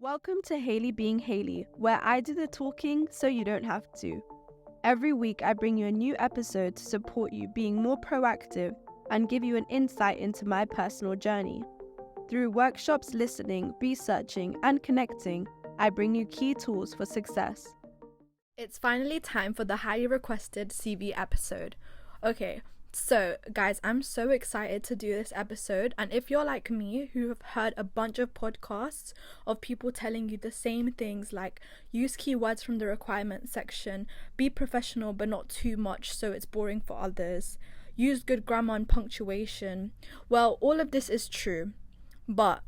Welcome to Haley Being Haley, where I do the talking so you don't have to. Every week, I bring you a new episode to support you being more proactive and give you an insight into my personal journey. Through workshops, listening, researching, and connecting, I bring you key tools for success. It's finally time for the highly requested CV episode. Okay, so guys, I'm so excited to do this episode, and if you're like me who have heard a bunch of podcasts of people telling you the same things like use keywords from the requirements section, be professional but not too much so it's boring for others, use good grammar and punctuation, well, all of this is true, but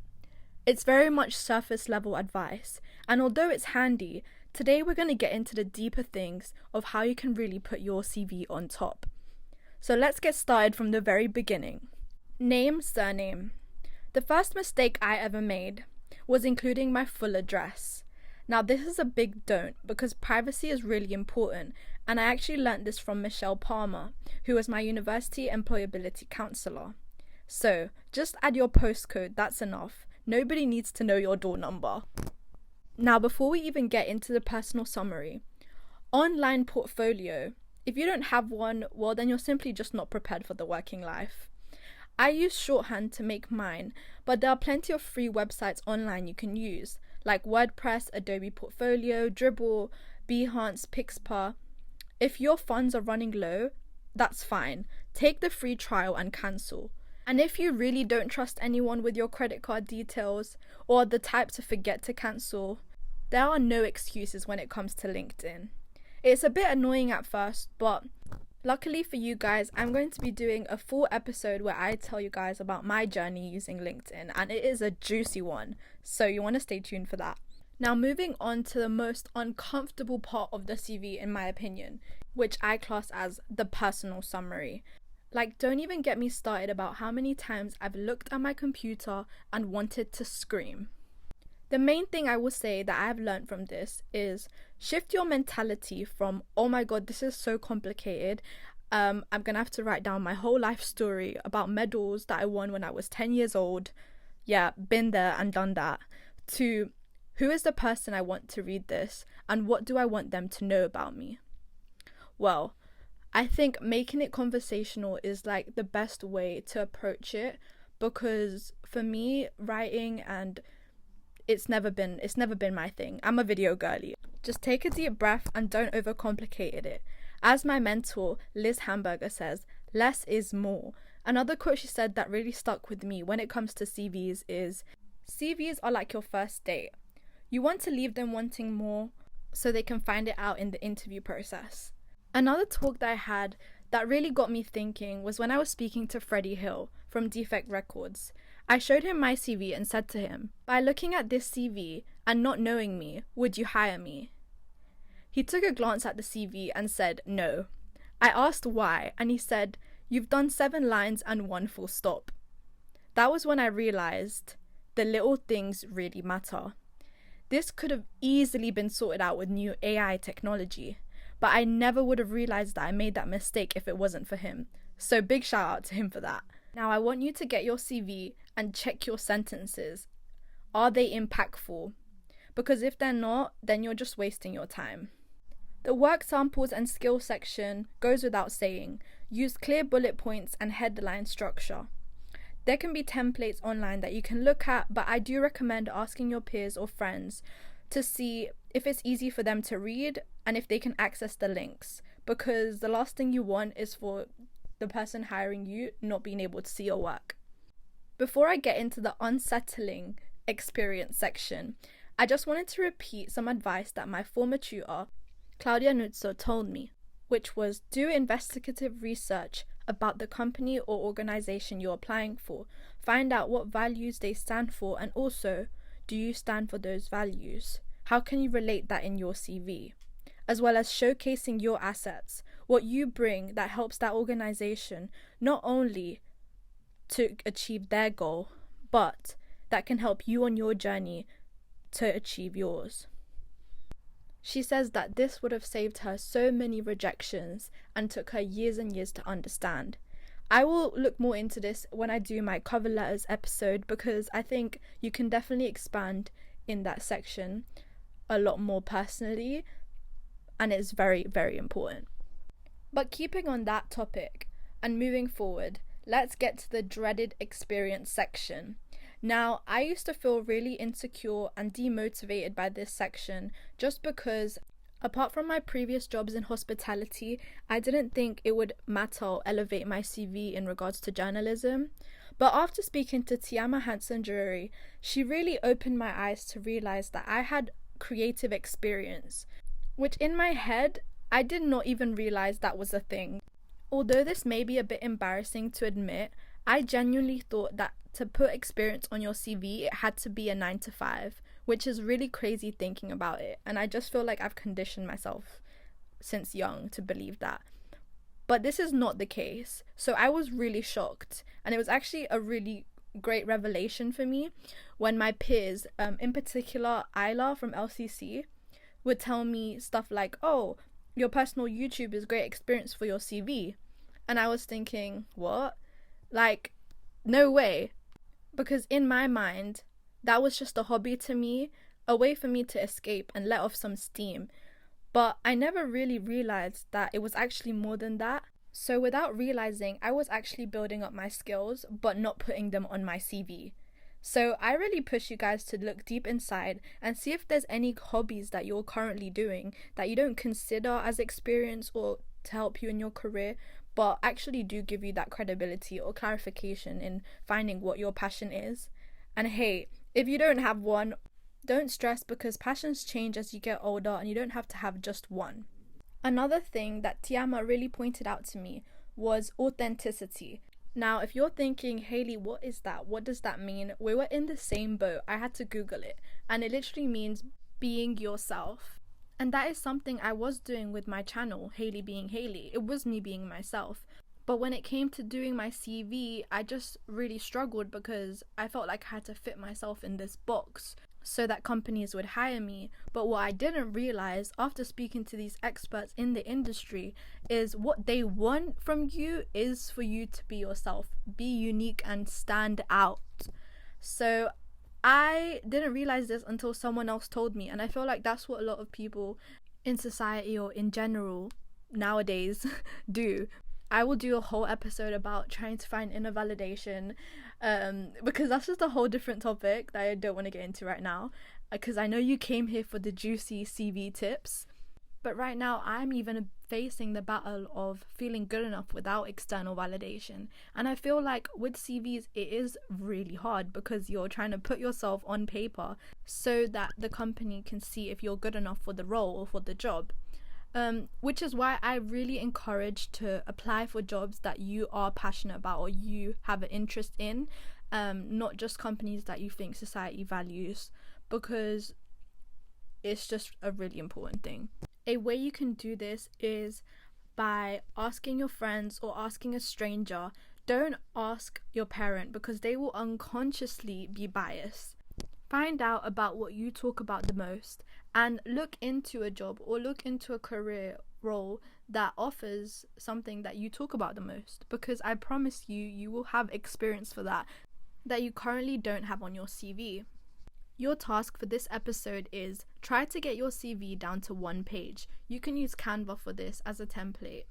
it's very much surface level advice, and although it's handy, today we're going to get into the deeper things of how you can really put your CV on top. So let's get started from the very beginning. Name, surname. The first mistake I ever made was including my full address. Now this is a big don't because privacy is really important, and I actually learnt this from Michele Palmer, who was my university employability counsellor. So just add your postcode, that's enough. Nobody needs to know your door number. Now before we even get into the personal summary, online portfolio. If you don't have one, well then you're simply just not prepared for the working life. I use shorthand to make mine, but there are plenty of free websites online you can use, like WordPress, Adobe Portfolio, Dribbble, Behance, Pixpar. If your funds are running low, that's fine. Take the free trial and cancel. And if you really don't trust anyone with your credit card details, or are the type to forget to cancel, there are no excuses when it comes to LinkedIn. It's a bit annoying at first, but luckily for you guys, I'm going to be doing a full episode where I tell you guys about my journey using LinkedIn, and it is a juicy one, so you want to stay tuned for that. Now moving on to the most uncomfortable part of the CV in my opinion, which I class as the personal summary. Like, don't even get me started about how many times I've looked at my computer and wanted to scream. The main thing I will say that I have learned from this is shift your mentality from, oh my god, this is so complicated. I'm going to have to write down my whole life story about medals that I won when I was 10 years old. Yeah, been there and done that. To who is the person I want to read this and what do I want them to know about me? Well, I think making it conversational is like the best way to approach it, because for me, writing and it's never been my thing. I'm a video girly. Just take a deep breath and don't overcomplicate it. As my mentor, Liz Hamburger, says, less is more. Another quote she said that really stuck with me when it comes to CVs is, CVs are like your first date. You want to leave them wanting more so they can find it out in the interview process. Another talk that I had that really got me thinking was when I was speaking to Freddie Hill from Defect Records. I showed him my CV and said to him, by looking at this CV and not knowing me, would you hire me? He took a glance at the CV and said no. I asked why, and he said, you've done 7 lines and 1 full stop. That was when I realised the little things really matter. This could have easily been sorted out with new AI technology, but I never would have realised that I made that mistake if it wasn't for him. So big shout out to him for that. Now I want you to get your CV and check your sentences. Are they impactful? Because if they're not, then you're just wasting your time. The work samples and skill section goes without saying. Use clear bullet points and headline structure. There can be templates online that you can look at, but I do recommend asking your peers or friends to see if it's easy for them to read and if they can access the links, because the last thing you want is for the person hiring you not being able to see your work. Before I get into the unsettling experience section, I just wanted to repeat some advice that my former tutor, Claudia Nuzzo, told me, which was do investigative research about the company or organization you're applying for. Find out what values they stand for, and also, do you stand for those values? How can you relate that in your CV? As well as showcasing your assets, what you bring that helps that organization not only to achieve their goal, but that can help you on your journey to achieve yours. She says that this would have saved her so many rejections and took her years and years to understand. I will look more into this when I do my cover letters episode, because I think you can definitely expand in that section a lot more personally, and it's very, very important. But keeping on that topic and moving forward, let's get to the dreaded experience section. Now, I used to feel really insecure and demotivated by this section just because, apart from my previous jobs in hospitality, I didn't think it would matter or elevate my CV in regards to journalism. But after speaking to Tiama Hanson-Drury, she really opened my eyes to realize that I had creative experience, which in my head, I did not even realize that was a thing. Although this may be a bit embarrassing to admit, I genuinely thought that to put experience on your CV, it had to be a 9 to 5, which is really crazy thinking about it. And I just feel like I've conditioned myself since young to believe that. But this is not the case. So I was really shocked. And it was actually a really great revelation for me when my peers, in particular Isla from LCC, would tell me stuff like, oh, your personal YouTube is great experience for your CV. And I was thinking, what? Like, no way. Because in my mind, that was just a hobby to me, a way for me to escape and let off some steam. But I never really realized that it was actually more than that. So without realizing, I was actually building up my skills, but not putting them on my CV. So I really push you guys to look deep inside and see if there's any hobbies that you're currently doing that you don't consider as experience or to help you in your career, but actually do give you that credibility or clarification in finding what your passion is. And hey, if you don't have one, don't stress, because passions change as you get older and you don't have to have just one. Another thing that Tiama really pointed out to me was authenticity. Now, if you're thinking, Hayley, what is that? What does that mean? We were in the same boat. I had to Google it. And it literally means being yourself. And that is something I was doing with my channel, Hayley Being Hayley. It was me being myself. But when it came to doing my CV, I just really struggled because I felt like I had to fit myself in this box so that companies would hire me. But what I didn't realize after speaking to these experts in the industry is what they want from you is for you to be yourself, be unique and stand out. So I didn't realize this until someone else told me, and I feel like that's what a lot of people in society or in general nowadays do. I will do a whole episode about trying to find inner validation, because that's just a whole different topic that I don't want to get into right now, because I know you came here for the juicy CV tips. But right now I'm even facing the battle of feeling good enough without external validation. And I feel like with CVs it is really hard because you're trying to put yourself on paper so that the company can see if you're good enough for the role or for the job. Which is why I really encourage to apply for jobs that you are passionate about or you have an interest in, not just companies that you think society values, because it's just a really important thing. A way you can do this is by asking your friends or asking a stranger. Don't ask your parent because they will unconsciously be biased. Find out about what you talk about the most and look into a job or look into a career role that offers something that you talk about the most, because I promise you, you will have experience for that you currently don't have on your CV. Your task for this episode is try to get your CV down to 1 page. You can use Canva for this as a template.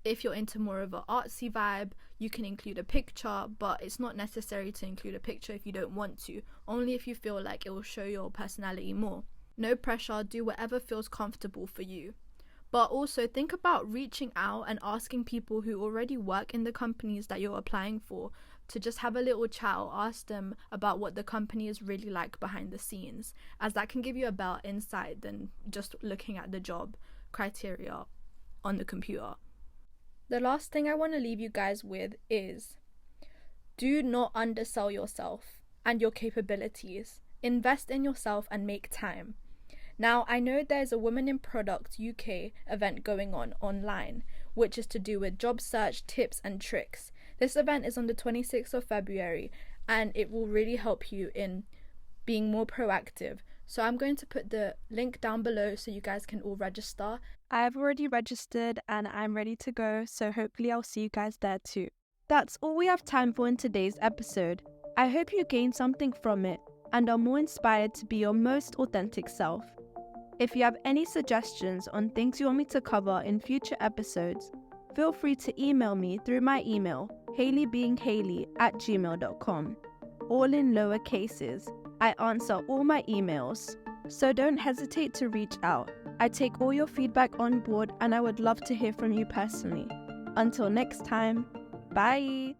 If you're into more of an artsy vibe, you can include a picture, but it's not necessary to include a picture if you don't want to, only if you feel like it will show your personality more. No pressure, do whatever feels comfortable for you. But also think about reaching out and asking people who already work in the companies that you're applying for to just have a little chat or ask them about what the company is really like behind the scenes, as that can give you a better insight than just looking at the job criteria on the computer. The last thing I want to leave you guys with is do not undersell yourself and your capabilities. Invest in yourself and make time. Now, I know there's a Women in Product UK event going on online, which is to do with job search tips and tricks. This event is on the 26th of February and it will really help you in being more proactive. So I'm going to put the link down below so you guys can all register. I've already registered and I'm ready to go, so hopefully I'll see you guys there too. That's all we have time for in today's episode. I hope you gained something from it. and are more inspired to be your most authentic self. If you have any suggestions on things you want me to cover in future episodes, feel free to email me through my email, hayleybeinghayley@gmail.com, all in lower cases. I answer all my emails, so don't hesitate to reach out. I take all your feedback on board and I would love to hear from you personally. Until next time, bye!